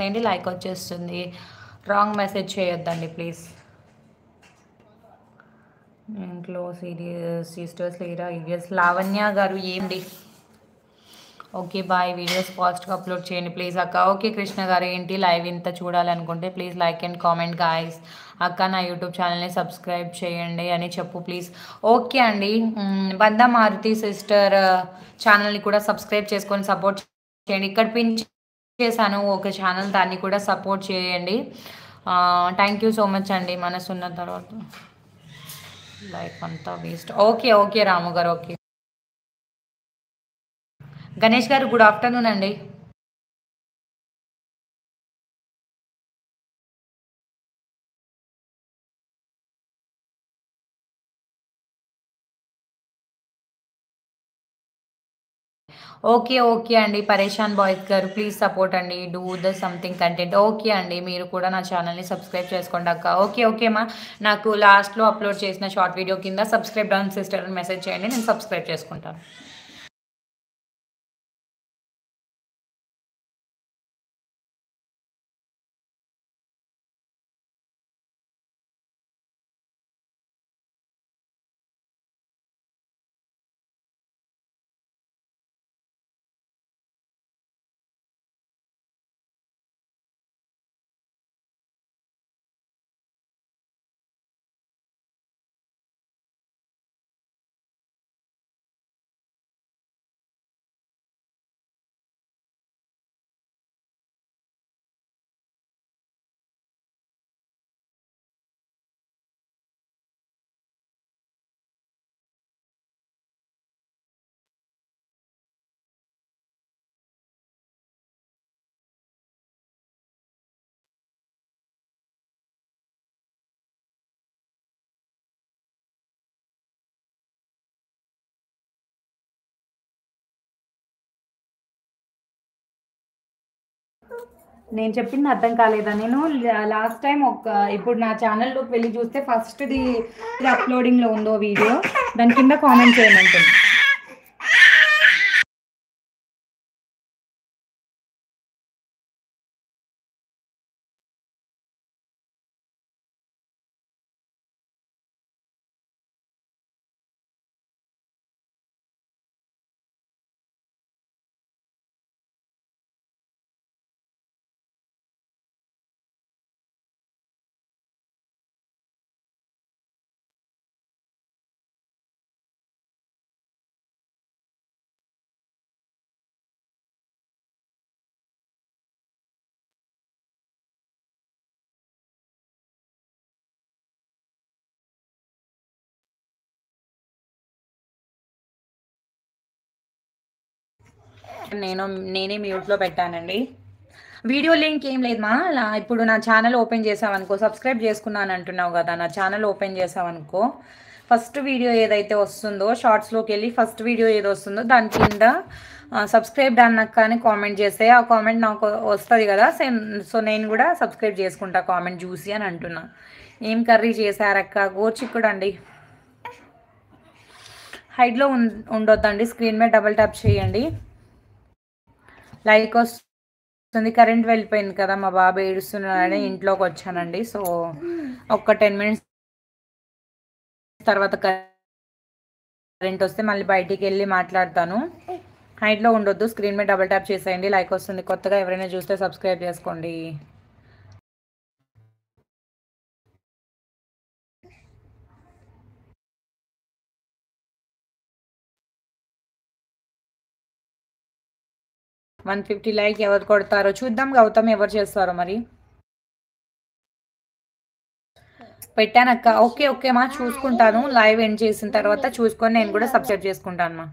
ఏంటి లైక్ వచ్చేస్తుంది. Wrong message చేయొద్దండి ప్లీజ్. ఇంట్లో సీరియస్ సిస్టర్స్ లేరా? ఇయర్స్ లావణ్య గారు ఏంటి? Okay bye. వీడియోస్ ఫాస్ట్గా అప్లోడ్ చేయండి ప్లీజ్ అక్క. ఓకే కృష్ణ గారు, ఏంటి లైవ్ ఇంత చూడాలనుకుంటే please like and comment guys. అక్క నా యూట్యూబ్ ఛానల్ని సబ్స్క్రైబ్ చేయండి అని చెప్పు ప్లీజ్. ఓకే అండి. బందా మారుతి సిస్టర్ ఛానల్ని కూడా సబ్స్క్రైబ్ చేసుకొని సపోర్ట్ చేయండి. ఇక్కడ పిన్ చేశాను ఒక ఛానల్, దాన్ని కూడా సపోర్ట్ చేయండి. థ్యాంక్ యూ సో మచ్ అండి. మనసున్న తర్వాత లైఫ్ అంతా వేస్ట్. ఓకే ఓకే రాము గారు. ఓకే గణేష్ గారు, గుడ్ ఆఫ్టర్నూన్ అండి. ఓకే ఓకే అండి. పరేషాన్ బాయ్స్ గారు ప్లీజ్ సపోర్ట్ అండి. Do the something content. Okay అండి, మీరు కూడా నా ఛానల్ని సబ్స్క్రైబ్ చేసుకోండి అక్క. ఓకే ఓకే మా, నాకు లాస్ట్లో అప్లోడ్ చేసిన షార్ట్ వీడియో కింద సబ్స్క్రైబ్ డౌన్ సిస్టర్ అని మెసేజ్ చేయండి, నేను సబ్స్క్రైబ్ చేసుకుంటాను. నేను చెప్పింది అర్థం కాలేదా? నేను లాస్ట్ టైం ఇప్పుడు నా ఛానల్లోకి వెళ్ళి చూస్తే ఫస్ట్ది ఇది అప్లోడింగ్లో ఉందో వీడియో, దాని కింద కామెంట్ చేయమంటుంది. నేనే మ్యూట్లో పెట్టానండి. వీడియో లింక్ ఏం లేదు మా. ఇప్పుడు నా ఛానల్ ఓపెన్ చేసావనుకో, సబ్స్క్రైబ్ చేసుకున్నాను అంటున్నావు కదా, నా ఛానల్ ఓపెన్ చేసావనుకో, ఫస్ట్ వీడియో ఏదైతే వస్తుందో షార్ట్స్లోకి వెళ్ళి ఫస్ట్ వీడియో ఏదో వస్తుందో దాని కింద సబ్స్క్రైబ్ అన్నాక అని కామెంట్ చేస్తే ఆ కామెంట్ నాకు వస్తుంది కదా సేమ్. సో నేను కూడా సబ్స్క్రైబ్ చేసుకుంటా కామెంట్ చూసి అని అంటున్నా. ఏం కర్రీ చేశారక్క? గోర్చిక్కుడు అండి. హైట్లో ఉండొద్దండి, స్క్రీన్ మీద డబుల్ ట్యాప్ చేయండి. లైక్ వస్తుంది. కరెంట్ వెళ్ళిపోయింది కదా, మా బాబు ఏడుస్తున్నాడని ఇంట్లోకి వచ్చానండి. సో ఒక 10 మినిట్స్ తర్వాత కరెంట్ వస్తే మళ్ళీ బయటికి వెళ్ళి మాట్లాడతాను. హైట్లో ఉండొద్దు, స్క్రీన్ మీద డబుల్ ట్యాప్ చేసేయండి. లైక్ వస్తుంది. కొత్తగా ఎవరైనా చూస్తే సబ్స్క్రైబ్ చేసుకోండి. $150 లైక్ ఎవరు కొడతారో చూద్దాం. గౌతమ్ ఎవరు చేస్తారో మరి. పెట్టానక్క. ఓకే ఓకే మా, చూసుకుంటాను. లైవ్ ఎండ్ చేసిన తర్వాత చూసుకొని నేను కూడా సబ్స్క్రైబ్ చేసుకుంటాను మా.